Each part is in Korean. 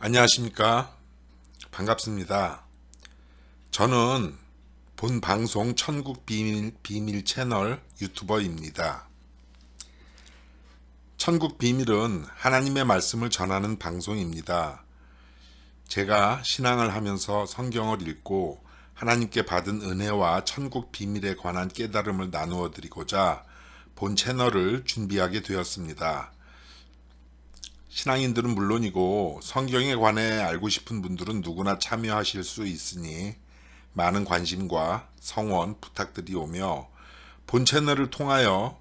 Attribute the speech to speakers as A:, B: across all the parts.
A: 안녕하십니까. 반갑습니다. 저는 본 방송 천국 비밀 채널 유튜버입니다. 천국 비밀은 하나님의 말씀을 전하는 방송입니다. 제가 신앙을 하면서 성경을 읽고 하나님께 받은 은혜와 천국 비밀에 관한 깨달음을 나누어 드리고자 본 채널을 준비하게 되었습니다. 신앙인들은 물론이고 성경에 관해 알고 싶은 분들은 누구나 참여하실 수 있으니 많은 관심과 성원 부탁드리오며 본 채널을 통하여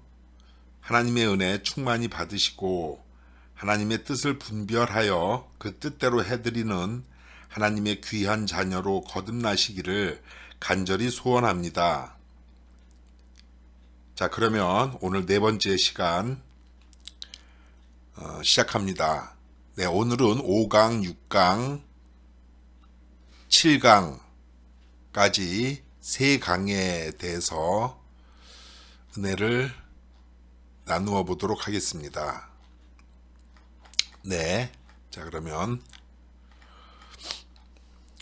A: 하나님의 은혜 충만히 받으시고 하나님의 뜻을 분별하여 그 뜻대로 해드리는 하나님의 귀한 자녀로 거듭나시기를 간절히 소원합니다. 자, 그러면 오늘 네 번째 시간 시작합니다. 네, 오늘은 5강, 6강, 7강까지 세 강에 대해서 은혜를 나누어 보도록 하겠습니다. 네, 자 그러면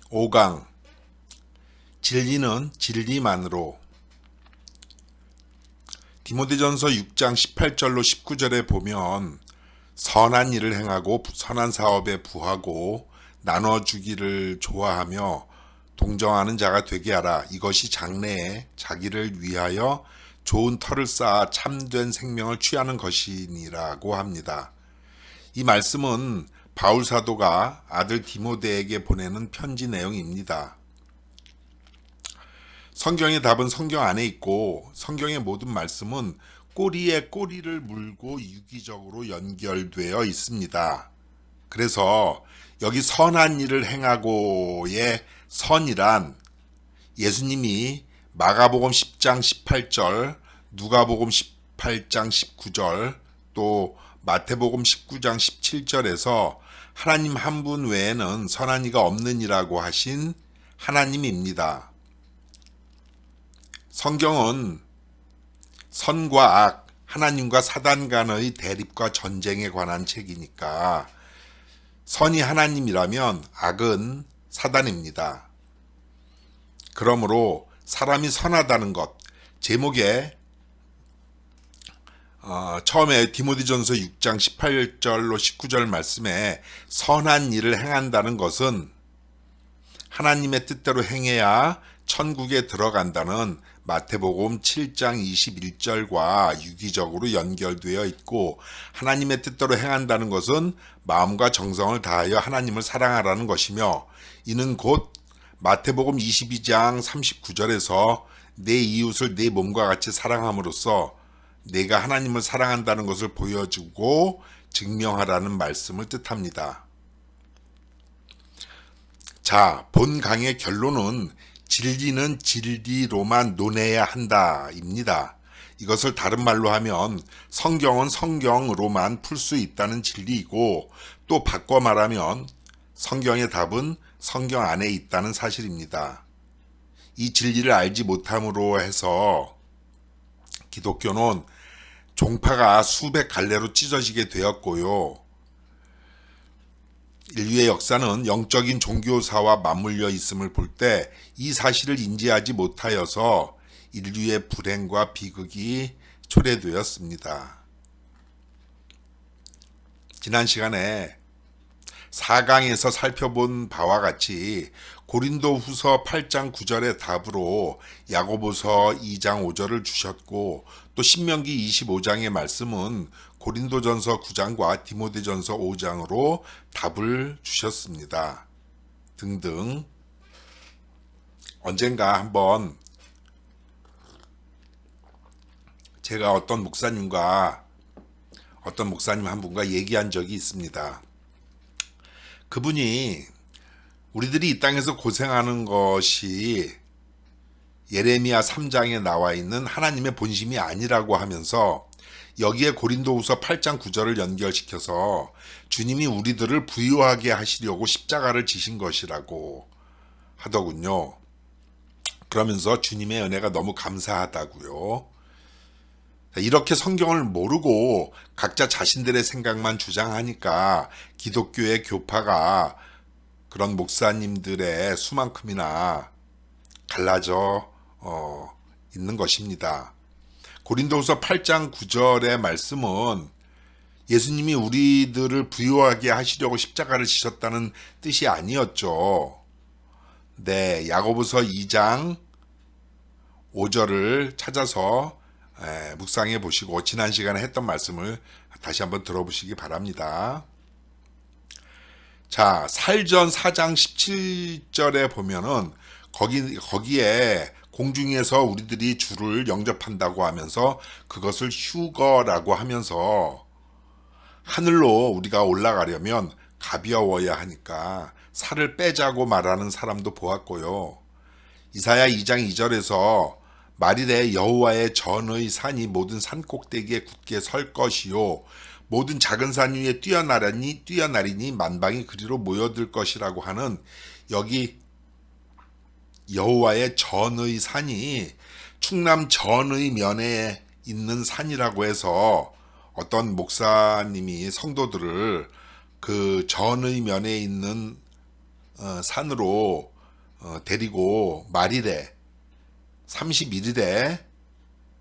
A: 5강, 진리는 진리만으로. 디모데전서 6장 18절로 19절에 보면 선한 일을 행하고 선한 사업에 부하고 나눠주기를 좋아하며 동정하는 자가 되게 하라. 이것이 장래에 자기를 위하여 좋은 터를 쌓아 참된 생명을 취하는 것이니라고 합니다. 이 말씀은 바울 사도가 아들 디모데에게 보내는 편지 내용입니다. 성경의 답은 성경 안에 있고 성경의 모든 말씀은 꼬리에 꼬리를 물고 유기적으로 연결되어 있습니다. 그래서 여기 선한 일을 행하고의 선이란 예수님이 마가복음 10장 18절, 누가복음 18장 19절, 또 마태복음 19장 17절에서 하나님 한 분 외에는 선한 이가 없느니라고 하신 하나님입니다. 성경은 선과 악, 하나님과 사단 간의 대립과 전쟁에 관한 책이니까 선이 하나님이라면 악은 사단입니다. 그러므로 사람이 선하다는 것, 제목에 처음에 디모데전서 6장 18절로 19절 말씀에 선한 일을 행한다는 것은 하나님의 뜻대로 행해야 천국에 들어간다는 마태복음 7장 21절과 유기적으로 연결되어 있고, 하나님의 뜻대로 행한다는 것은 마음과 정성을 다하여 하나님을 사랑하라는 것이며, 이는 곧 마태복음 22장 39절에서 내 이웃을 내 몸과 같이 사랑함으로써 내가 하나님을 사랑한다는 것을 보여주고 증명하라는 말씀을 뜻합니다. 자, 본 강의 결론은 진리는 진리로만 논해야 한다입니다. 이것을 다른 말로 하면 성경은 성경으로만 풀 수 있다는 진리이고, 또 바꿔 말하면 성경의 답은 성경 안에 있다는 사실입니다. 이 진리를 알지 못함으로 해서 기독교는 종파가 수백 갈래로 찢어지게 되었고요. 인류의 역사는 영적인 종교사와 맞물려 있음을 볼 때 이 사실을 인지하지 못하여서 인류의 불행과 비극이 초래되었습니다. 지난 시간에 4강에서 살펴본 바와 같이 고린도후서 8장 9절의 답으로 야고보서 2장 5절을 주셨고, 또 신명기 25장의 말씀은 고린도전서 9장과 디모데전서 5장으로 답을 주셨습니다. 등등. 언젠가 한번 제가 어떤 목사님 한 분과 얘기한 적이 있습니다. 그분이 우리들이 이 땅에서 고생하는 것이 예레미야 3장에 나와 있는 하나님의 본심이 아니라고 하면서 여기에 고린도후서 8장 9절을 연결시켜서 주님이 우리들을 부유하게 하시려고 십자가를 지신 것이라고 하더군요. 그러면서 주님의 은혜가 너무 감사하다고요. 이렇게 성경을 모르고 각자 자신들의 생각만 주장하니까 기독교의 교파가 그런 목사님들의 수만큼이나 갈라져 있는 것입니다. 고린도후서 8장 9절의 말씀은 예수님이 우리들을 부유하게 하시려고 십자가를 지셨다는 뜻이 아니었죠. 네, 야고보서 2장 5절을 찾아서 묵상해 보시고 지난 시간에 했던 말씀을 다시 한번 들어보시기 바랍니다. 자, 살전 4장 17절에 보면은 거기에 공중에서 우리들이 주를 영접한다고 하면서 그것을 휴거라고 하면서 하늘로 우리가 올라가려면 가벼워야 하니까 살을 빼자고 말하는 사람도 보았고요. 이사야 2장 2절에서 말일에 여호와의 전의 산이 모든 산 꼭대기에 굳게 설 것이요 모든 작은 산 위에 뛰어나리니 만방이 그리로 모여들 것이라고 하는 여기 여호와의 전의 산이 충남 전의 면에 있는 산이라고 해서 어떤 목사님이 성도들을 그 전의 면에 있는 산으로 데리고 말일에 31일에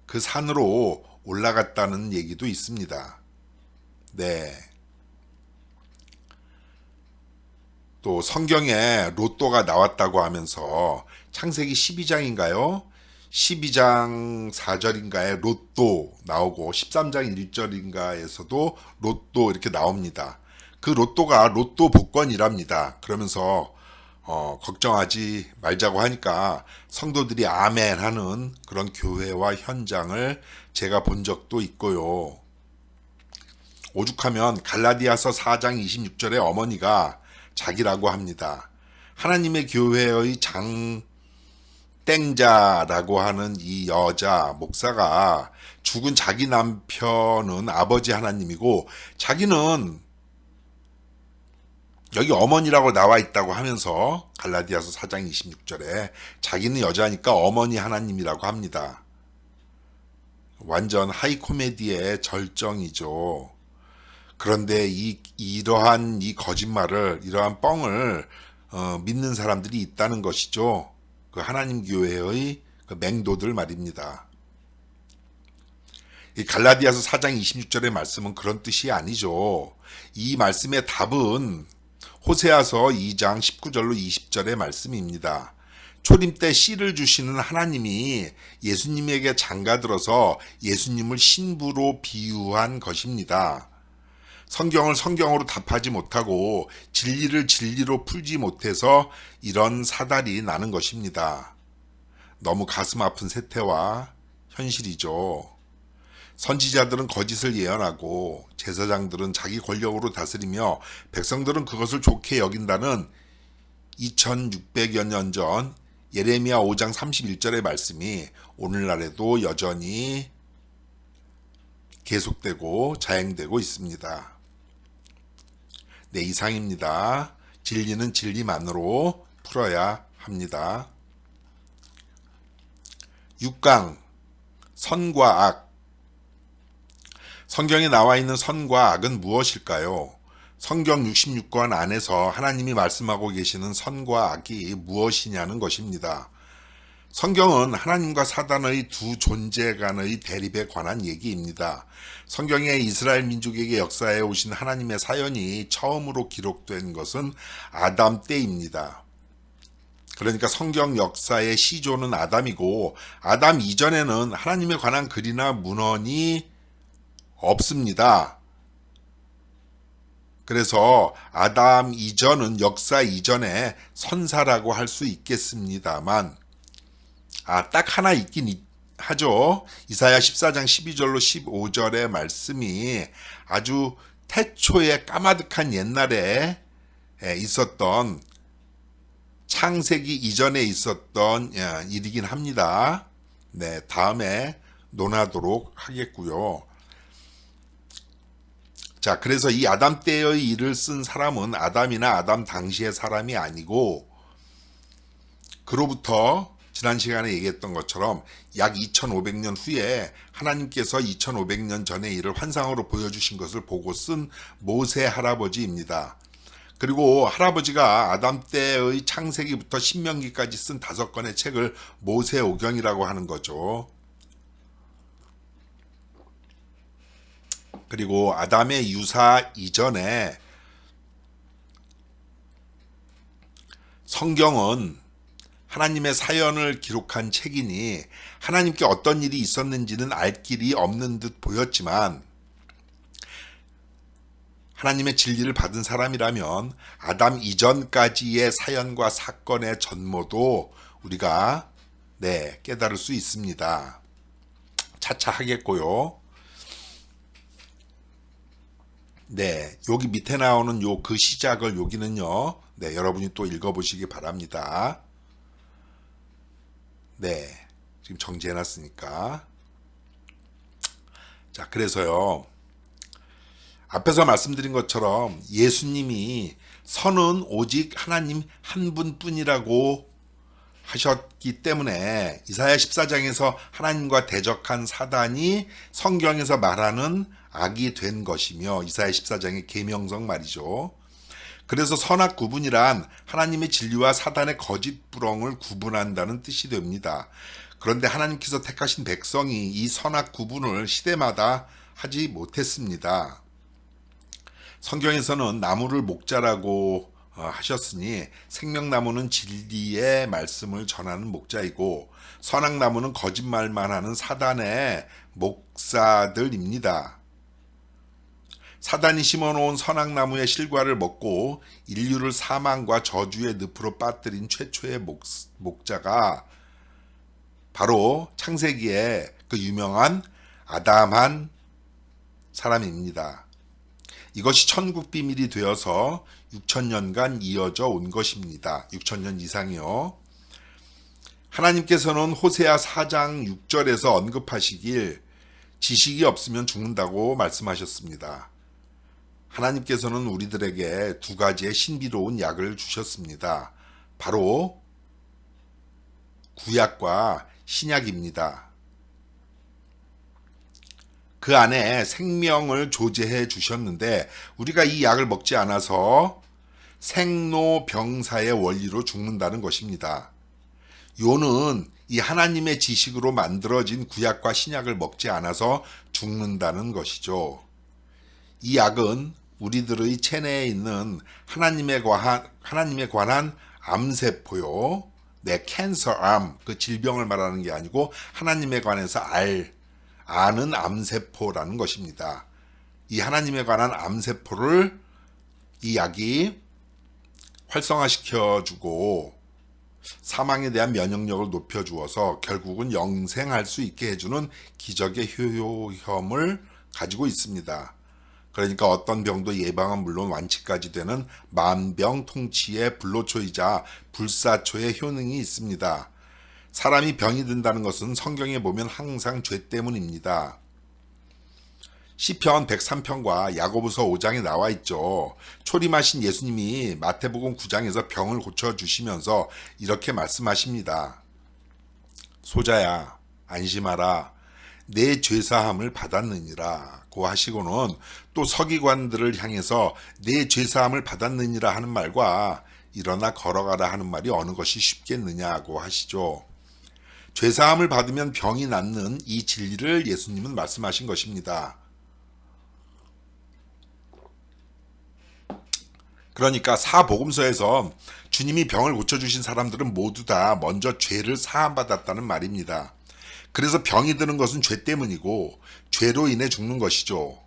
A: 그 산으로 올라갔다는 얘기도 있습니다. 네. 또 성경에 로또가 나왔다고 하면서 창세기 12장인가요? 12장 4절인가에 로또 나오고 13장 1절인가에서도 로또 이렇게 나옵니다. 그 로또가 로또 복권이랍니다. 그러면서 걱정하지 말자고 하니까 성도들이 아멘 하는 그런 교회와 현장을 제가 본 적도 있고요. 오죽하면 갈라디아서 4장 26절에 어머니가 자기라고 합니다. 하나님의 교회의 장땡자라고 하는 이 여자 목사가 죽은 자기 남편은 아버지 하나님이고 자기는 여기 어머니라고 나와 있다고 하면서 갈라디아서 4장 26절에 자기는 여자니까 어머니 하나님이라고 합니다. 완전 하이 코미디의 절정이죠. 그런데 이러한 이 거짓말을 이러한 뻥을 믿는 사람들이 있다는 것이죠. 그 하나님 교회의 그 맹도들 말입니다. 이 갈라디아서 4장 26절의 말씀은 그런 뜻이 아니죠. 이 말씀의 답은 호세아서 2장 19절로 20절의 말씀입니다. 초림 때 씨를 주시는 하나님이 예수님에게 장가들어서 예수님을 신부로 비유한 것입니다. 성경을 성경으로 답하지 못하고 진리를 진리로 풀지 못해서 이런 사달이 나는 것입니다. 너무 가슴 아픈 세태와 현실이죠. 선지자들은 거짓을 예언하고 제사장들은 자기 권력으로 다스리며 백성들은 그것을 좋게 여긴다는 2600여 년 전 예레미야 5장 31절의 말씀이 오늘날에도 여전히 계속되고 자행되고 있습니다. 네, 이상입니다. 진리는 진리만으로 풀어야 합니다. 6강 선과 악. 성경에 나와 있는 선과 악은 무엇일까요? 성경 66권 안에서 하나님이 말씀하고 계시는 선과 악이 무엇이냐는 것입니다. 성경은 하나님과 사단의 두 존재 간의 대립에 관한 얘기입니다. 성경에 이스라엘 민족에게 역사해 오신 하나님의 사연이 처음으로 기록된 것은 아담 때입니다. 그러니까 성경 역사의 시조는 아담이고 아담 이전에는 하나님에 관한 글이나 문헌이 없습니다. 그래서 아담 이전은 역사 이전에 선사라고 할 수 있겠습니다만 딱 하나 있긴 하죠. 이사야 14장 12절로 15절의 말씀이 아주 태초에 까마득한 옛날에 있었던 창세기 이전에 있었던 일이긴 합니다. 네, 다음에 논하도록 하겠고요. 자, 그래서 이 아담 때의 일을 쓴 사람은 아담이나 아담 당시의 사람이 아니고 그로부터 지난 시간에 얘기했던 것처럼 약 2500년 후에 하나님께서 2500년 전의 일을 환상으로 보여주신 것을 보고 쓴 모세 할아버지입니다. 그리고 할아버지가 아담 때의 창세기부터 신명기까지 쓴 5권의 책을 모세오경이라고 하는 거죠. 그리고 아담의 유사 이전에 성경은 하나님의 사연을 기록한 책이니 하나님께 어떤 일이 있었는지는 알 길이 없는 듯 보였지만, 하나님의 진리를 받은 사람이라면 아담 이전까지의 사연과 사건의 전모도 우리가 깨달을 수 있습니다. 차차 하겠고요. 여기 밑에 나오는 그 시작을 여기는요. 여러분이 또 읽어보시기 바랍니다. 지금 정지해놨으니까. 자, 그래서요. 앞에서 말씀드린 것처럼 예수님이 선은 오직 하나님 한 분뿐이라고 하셨기 때문에 이사야 14장에서 하나님과 대적한 사단이 성경에서 말하는 악이 된 것이며, 이사야 14장의 계명성 말이죠. 그래서 선악 구분이란 하나님의 진리와 사단의 거짓 부렁을 구분한다는 뜻이 됩니다. 그런데 하나님께서 택하신 백성이 이 선악 구분을 시대마다 하지 못했습니다. 성경에서는 나무를 목자라고 하셨으니 생명나무는 진리의 말씀을 전하는 목자이고 선악나무는 거짓말만 하는 사단의 목사들입니다. 사단이 심어놓은 선악나무의 실과를 먹고 인류를 사망과 저주의 늪으로 빠뜨린 최초의 목자가 바로 창세기에 그 유명한 아담한 사람입니다. 이것이 천국 비밀이 되어서 6,000년간 이어져 온 것입니다. 6,000년 이상이요. 하나님께서는 호세아 4장 6절에서 언급하시길 지식이 없으면 죽는다고 말씀하셨습니다. 하나님께서는 우리들에게 2가지의 신비로운 약을 주셨습니다. 바로 구약과 신약입니다. 그 안에 생명을 조제해 주셨는데 우리가 이 약을 먹지 않아서 생로병사의 원리로 죽는다는 것입니다. 요는 이 하나님의 지식으로 만들어진 구약과 신약을 먹지 않아서 죽는다는 것이죠. 이 약은 우리들의 체내에 있는 하나님에 관한 암세포요. 캔서암, 그 질병을 말하는 게 아니고 하나님에 관해서 아는 암세포라는 것입니다. 이 하나님에 관한 암세포를 이 약이 활성화시켜주고 사망에 대한 면역력을 높여주어서 결국은 영생할 수 있게 해주는 기적의 효험을 가지고 있습니다. 그러니까 어떤 병도 예방은 물론 완치까지 되는 만병통치의 불로초이자 불사초의 효능이 있습니다. 사람이 병이 든다는 것은 성경에 보면 항상 죄 때문입니다. 시편 103편과 야고보서 5장에 나와 있죠. 초림하신 예수님이 마태복음 9장에서 병을 고쳐주시면서 이렇게 말씀하십니다. 소자야 안심하라 내 죄사함을 받았느니라 고 하시고는 또 서기관들을 향해서 내 죄사함을 받았느니라 하는 말과 일어나 걸어가라 하는 말이 어느 것이 쉽겠느냐고 하시죠. 죄사함을 받으면 병이 낫는 이 진리를 예수님은 말씀하신 것입니다. 그러니까 사복음서에서 주님이 병을 고쳐주신 사람들은 모두 다 먼저 죄를 사함받았다는 말입니다. 그래서 병이 드는 것은 죄 때문이고 죄로 인해 죽는 것이죠.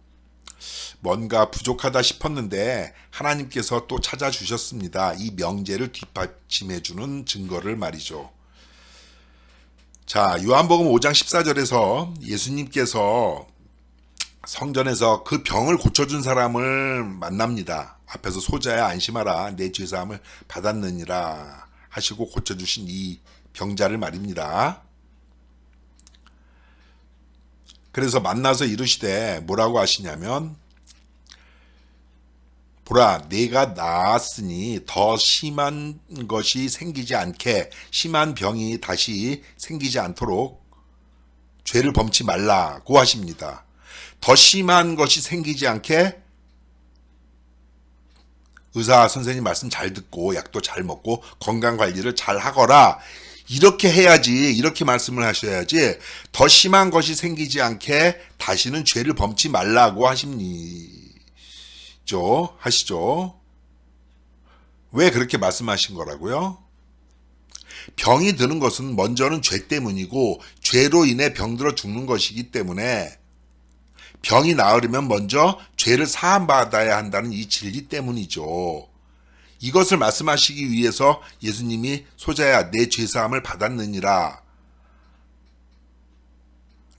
A: 뭔가 부족하다 싶었는데 하나님께서 또 찾아주셨습니다. 이 명제를 뒷받침해주는 증거를 말이죠. 자, 요한복음 5장 14절에서 예수님께서 성전에서 그 병을 고쳐준 사람을 만납니다. 앞에서 소자야 안심하라 내 죄사함을 받았느니라 하시고 고쳐주신 이 병자를 말입니다. 그래서 만나서 이르시되 뭐라고 하시냐면 보라 내가 나았으니 더 심한 것이 생기지 않게 심한 병이 다시 생기지 않도록 죄를 범치 말라고 하십니다. 더 심한 것이 생기지 않게 의사 선생님 말씀 잘 듣고 약도 잘 먹고 건강 관리를 잘 하거라. 이렇게 해야지, 이렇게 말씀을 하셔야지 더 심한 것이 생기지 않게 다시는 죄를 범치 말라고 하시죠. 왜 그렇게 말씀하신 거라고요? 병이 드는 것은 먼저는 죄 때문이고 죄로 인해 병들어 죽는 것이기 때문에 병이 나으려면 먼저 죄를 사함받아야 한다는 이 진리 때문이죠. 이것을 말씀하시기 위해서 예수님이 소자야 내 죄사함을 받았느니라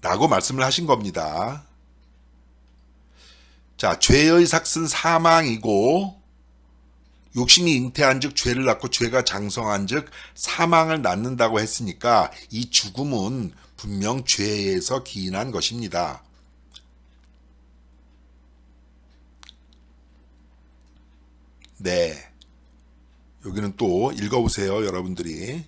A: 라고 말씀을 하신 겁니다. 자, 죄의 삭은 사망이고 욕심이 잉태한 즉 죄를 낳고 죄가 장성한 즉 사망을 낳는다고 했으니까 이 죽음은 분명 죄에서 기인한 것입니다. 네. 여기는 또 읽어보세요, 여러분들이.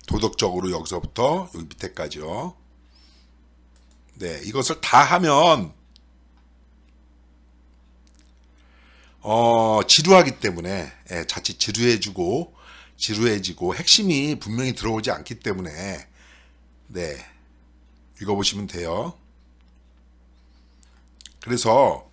A: 도덕적으로 여기서부터 여기 밑에까지요. 네, 이것을 다 하면 지루하기 때문에 자칫 지루해지고 핵심이 분명히 들어오지 않기 때문에 네, 읽어보시면 돼요. 그래서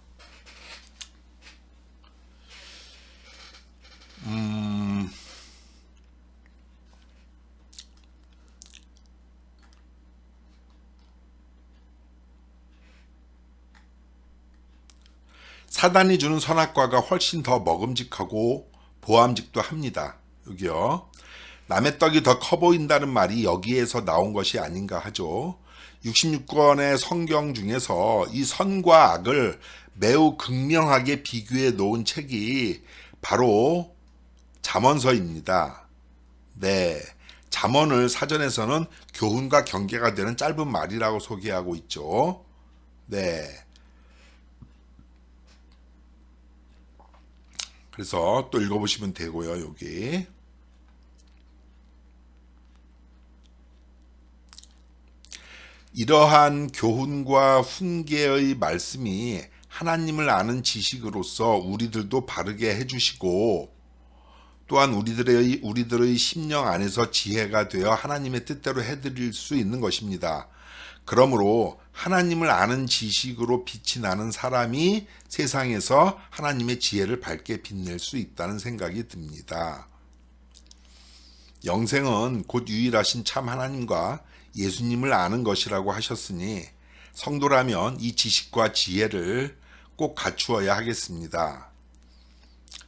A: 사단이 주는 선악과가 훨씬 더 먹음직하고 보암직도 합니다. 여기요. 남의 떡이 더 커 보인다는 말이 여기에서 나온 것이 아닌가 하죠. 66권의 성경 중에서 이 선과 악을 매우 극명하게 비교해 놓은 책이 바로 잠언서입니다. 네. 잠언을 사전에서는 교훈과 경계가 되는 짧은 말이라고 소개하고 있죠. 네. 그래서 또 읽어보시면 되고요. 여기 이러한 교훈과 훈계의 말씀이 하나님을 아는 지식으로서 우리들도 바르게 해주시고 또한 우리들의 심령 안에서 지혜가 되어 하나님의 뜻대로 해드릴 수 있는 것입니다. 그러므로 하나님을 아는 지식으로 빛이 나는 사람이 세상에서 하나님의 지혜를 밝게 빛낼 수 있다는 생각이 듭니다. 영생은 곧 유일하신 참 하나님과 예수님을 아는 것이라고 하셨으니 성도라면 이 지식과 지혜를 꼭 갖추어야 하겠습니다.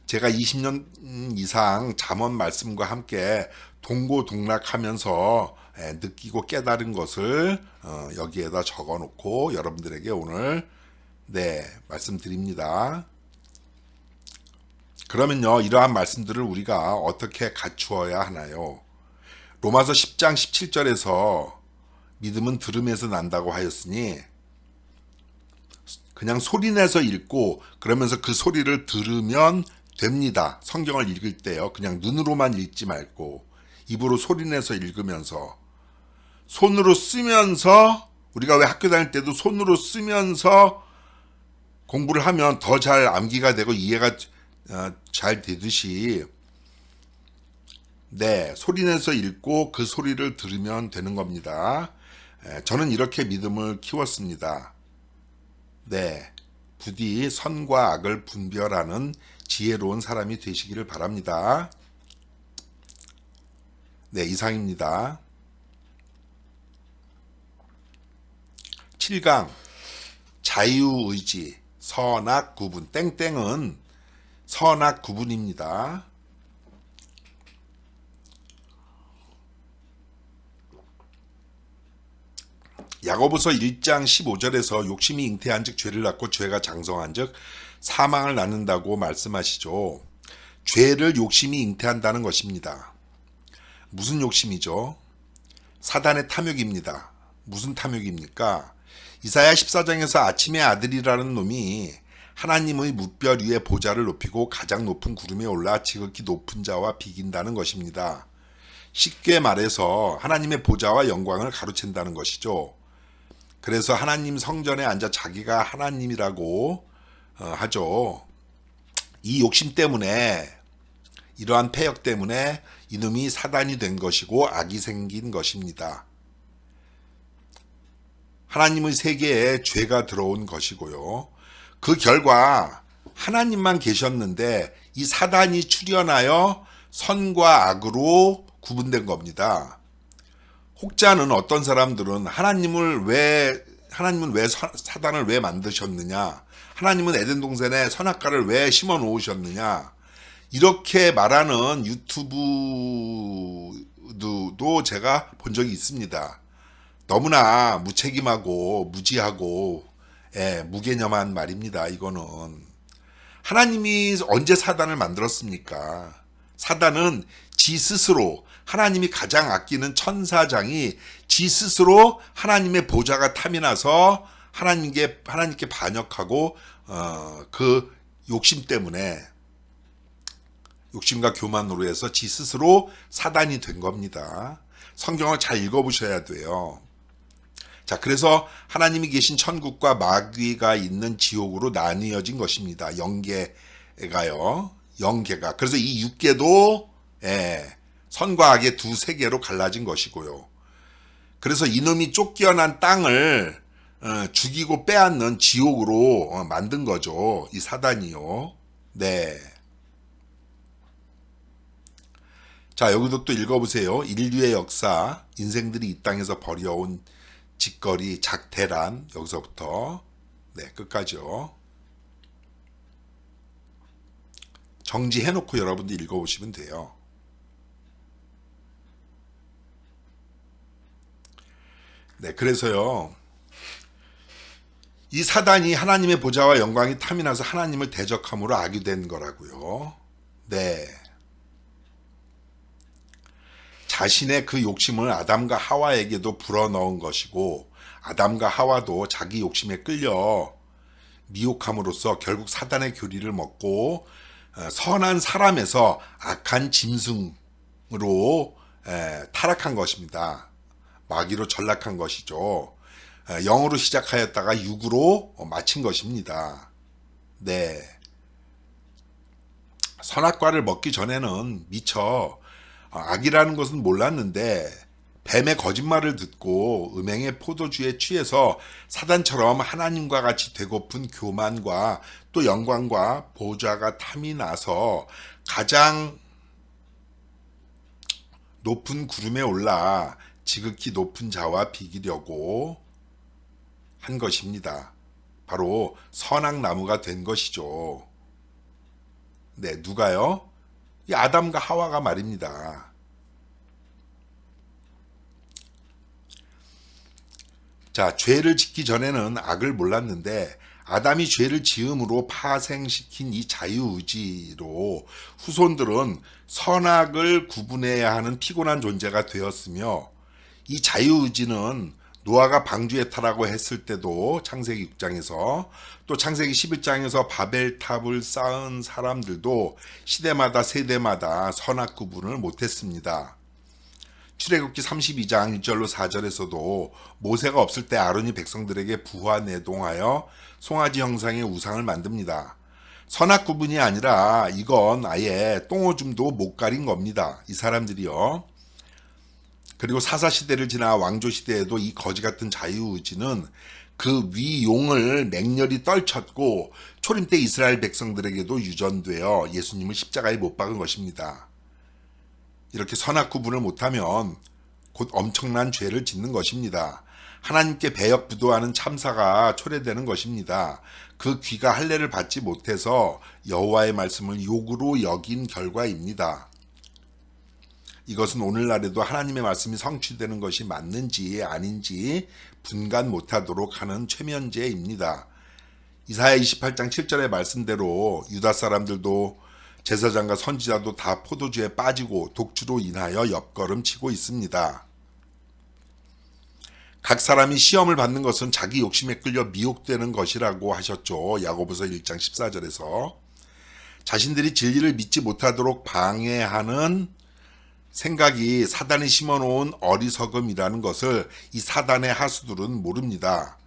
A: 제가 20년 이상 잠언 말씀과 함께 동고동락하면서 느끼고 깨달은 것을 여기에다 적어 놓고 여러분들에게 오늘 말씀드립니다. 그러면요, 이러한 말씀들을 우리가 어떻게 갖추어야 하나요? 로마서 10장 17절에서 믿음은 들음에서 난다고 하였으니 그냥 소리내서 읽고 그러면서 그 소리를 들으면 됩니다. 성경을 읽을 때요. 그냥 눈으로만 읽지 말고 입으로 소리내서 읽으면서 손으로 쓰면서 우리가 왜 학교 다닐 때도 손으로 쓰면서 공부를 하면 더 잘 암기가 되고 이해가 잘 되듯이 소리내서 읽고 그 소리를 들으면 되는 겁니다. 저는 이렇게 믿음을 키웠습니다. 부디 선과 악을 분별하는 지혜로운 사람이 되시기를 바랍니다. 이상입니다. 7강 자유의지 선악 구분 땡땡은 선악 구분입니다. 야고보서 1장 15절에서 욕심이 잉태한 즉 죄를 낳고 죄가 장성한 즉 사망을 낳는다고 말씀하시죠. 죄를 욕심이 잉태한다는 것입니다. 무슨 욕심이죠? 사단의 탐욕입니다. 무슨 탐욕입니까? 이사야 14장에서 아침의 아들이라는 놈이 하나님의 무별 위에 보좌를 높이고 가장 높은 구름에 올라 지극히 높은 자와 비긴다는 것입니다. 쉽게 말해서 하나님의 보좌와 영광을 가로챈다는 것이죠. 그래서 하나님 성전에 앉아 자기가 하나님이라고 하죠. 이 욕심 때문에, 이러한 패역 때문에 이놈이 사단이 된 것이고 악이 생긴 것입니다. 하나님의 세계에 죄가 들어온 것이고요. 그 결과 하나님만 계셨는데 이 사단이 출현하여 선과 악으로 구분된 겁니다. 혹자는 어떤 사람들은 하나님은 왜 사단을 왜 만드셨느냐? 하나님은 에덴 동산에 선악과를 왜 심어 놓으셨느냐? 이렇게 말하는 유튜브도 제가 본 적이 있습니다. 너무나 무책임하고 무지하고 무개념한 말입니다. 이거는 하나님이 언제 사단을 만들었습니까? 사단은 지 스스로, 하나님이 가장 아끼는 천사장이 지 스스로 하나님의 보좌가 탐이 나서 하나님께 반역하고 그 욕심 때문에, 욕심과 교만으로 해서 지 스스로 사단이 된 겁니다. 성경을 잘 읽어보셔야 돼요. 자, 그래서 하나님이 계신 천국과 마귀가 있는 지옥으로 나뉘어진 것입니다. 영계가요. 영계가. 그래서 이 육계도 선과 악의 두 세계로 갈라진 것이고요. 그래서 이놈이 쫓겨난 땅을 죽이고 빼앗는 지옥으로 만든 거죠. 이 사단이요. 네. 자, 여기도 또 읽어보세요. 인류의 역사, 인생들이 이 땅에서 벌여온 짓거리, 작대란, 여기서부터 끝까지요. 정지해놓고 여러분들 읽어보시면 돼요. 네, 그래서요, 이 사단이 하나님의 보좌와 영광이 탐이 나서 하나님을 대적함으로 악이 된 거라고요. 네. 자신의 그 욕심을 아담과 하와에게도 불어넣은 것이고, 아담과 하와도 자기 욕심에 끌려 미혹함으로써 결국 사단의 교리를 먹고 선한 사람에서 악한 짐승으로 타락한 것입니다. 마귀로 전락한 것이죠. 영으로 시작하였다가 육으로 마친 것입니다. 네. 선악과를 먹기 전에는 미처 악이라는 것은 몰랐는데 뱀의 거짓말을 듣고 음행의 포도주에 취해서 사단처럼 하나님과 같이 되고픈 교만과 또 영광과 보좌가 탐이 나서 가장 높은 구름에 올라 지극히 높은 자와 비기려고 한 것입니다. 바로 선악나무가 된 것이죠. 네, 누가요? 이 아담과 하와가 말입니다. 자, 죄를 짓기 전에는 악을 몰랐는데 아담이 죄를 지음으로 파생시킨 이 자유의지로 후손들은 선악을 구분해야 하는 피곤한 존재가 되었으며, 이 자유의지는 노아가 방주에 타라고 했을 때도 창세기 6장에서, 또 창세기 11장에서 바벨탑을 쌓은 사람들도 시대마다 세대마다 선악 구분을 못했습니다. 출애굽기 32장 1절로 4절에서도 모세가 없을 때 아론이 백성들에게 부화내동하여 송아지 형상의 우상을 만듭니다. 선악 구분이 아니라 이건 아예 똥오줌도 못 가린 겁니다. 이 사람들이요. 그리고 사사시대를 지나 왕조시대에도 이 거지같은 자유의지는 그 위용을 맹렬히 떨쳤고 초림 때 이스라엘 백성들에게도 유전되어 예수님을 십자가에 못 박은 것입니다. 이렇게 선악 구분을 못하면 곧 엄청난 죄를 짓는 것입니다. 하나님께 배역부도하는 참사가 초래되는 것입니다. 그 귀가 할례를 받지 못해서 여호와의 말씀을 욕으로 여긴 결과입니다. 이것은 오늘날에도 하나님의 말씀이 성취되는 것이 맞는지 아닌지 분간 못하도록 하는 최면죄입니다. 이사야 28장 7절의 말씀대로 유다 사람들도 제사장과 선지자도 다 포도주에 빠지고 독주로 인하여 옆걸음치고 있습니다. 각 사람이 시험을 받는 것은 자기 욕심에 끌려 미혹되는 것이라고 하셨죠. 야고보서 1장 14절에서. 자신들이 진리를 믿지 못하도록 방해하는 생각이 사단이 심어놓은 어리석음이라는 것을 이 사단의 하수들은 모릅니다.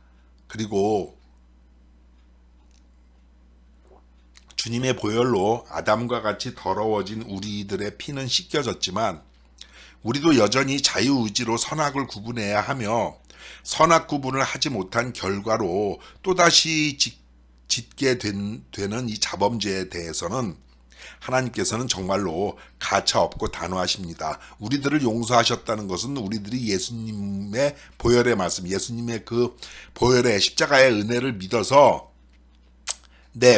A: 그리고 주님의 보혈로 아담과 같이 더러워진 우리들의 피는 씻겨졌지만 우리도 여전히 자유의지로 선악을 구분해야 하며 선악 구분을 하지 못한 결과로 또다시 짓게 되는 이 자범죄에 대해서는 하나님께서는 정말로 가차없고 단호하십니다. 우리들을 용서하셨다는 것은 우리들이 예수님의 보혈의 말씀, 예수님의 그 보혈의 십자가의 은혜를 믿어서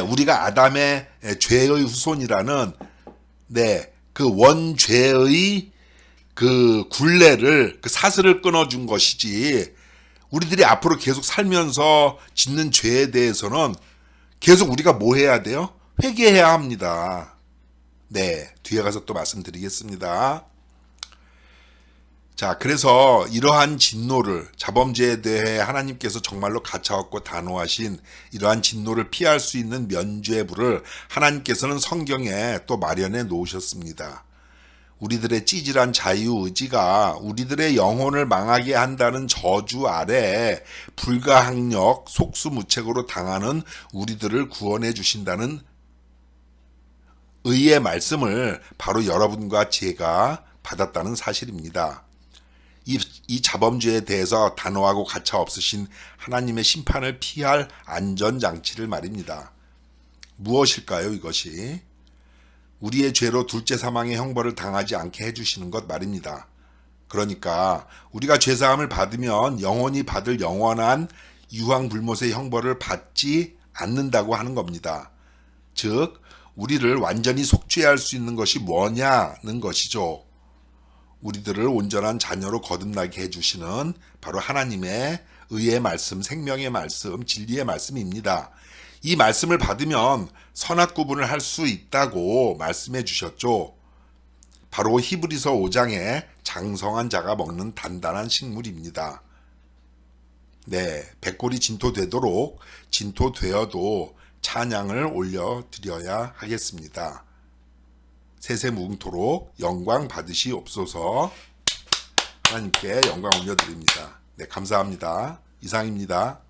A: 우리가 아담의 죄의 후손이라는 그 원죄의 그 굴레를, 그 사슬을 끊어준 것이지, 우리들이 앞으로 계속 살면서 짓는 죄에 대해서는 계속 우리가 뭐 해야 돼요? 회개해야 합니다. 뒤에 가서 또 말씀드리겠습니다. 자, 그래서 이러한 진노를, 자범죄에 대해 하나님께서 정말로 가차없고 단호하신 이러한 진노를 피할 수 있는 면죄부를 하나님께서는 성경에 또 마련해 놓으셨습니다. 우리들의 찌질한 자유의지가 우리들의 영혼을 망하게 한다는 저주 아래 불가항력, 속수무책으로 당하는 우리들을 구원해 주신다는 의의 말씀을 바로 여러분과 제가 받았다는 사실입니다. 이 자범죄에 대해서 단호하고 가차없으신 하나님의 심판을 피할 안전장치를 말입니다. 무엇일까요, 이것이? 우리의 죄로 둘째 사망의 형벌을 당하지 않게 해주시는 것 말입니다. 그러니까 우리가 죄사함을 받으면 영원히 받을 영원한 유황불못의 형벌을 받지 않는다고 하는 겁니다. 즉 우리를 완전히 속죄할 수 있는 것이 뭐냐는 것이죠. 우리들을 온전한 자녀로 거듭나게 해주시는 바로 하나님의 의의 말씀, 생명의 말씀, 진리의 말씀입니다. 이 말씀을 받으면 선악 구분을 할 수 있다고 말씀해 주셨죠. 바로 히브리서 5장에 장성한 자가 먹는 단단한 식물입니다. 백골이 진토되도록 진토되어도 찬양을 올려드려야 하겠습니다. 세세무궁토록 영광 받으시옵소서. 하나님께 영광 올려드립니다. 감사합니다. 이상입니다.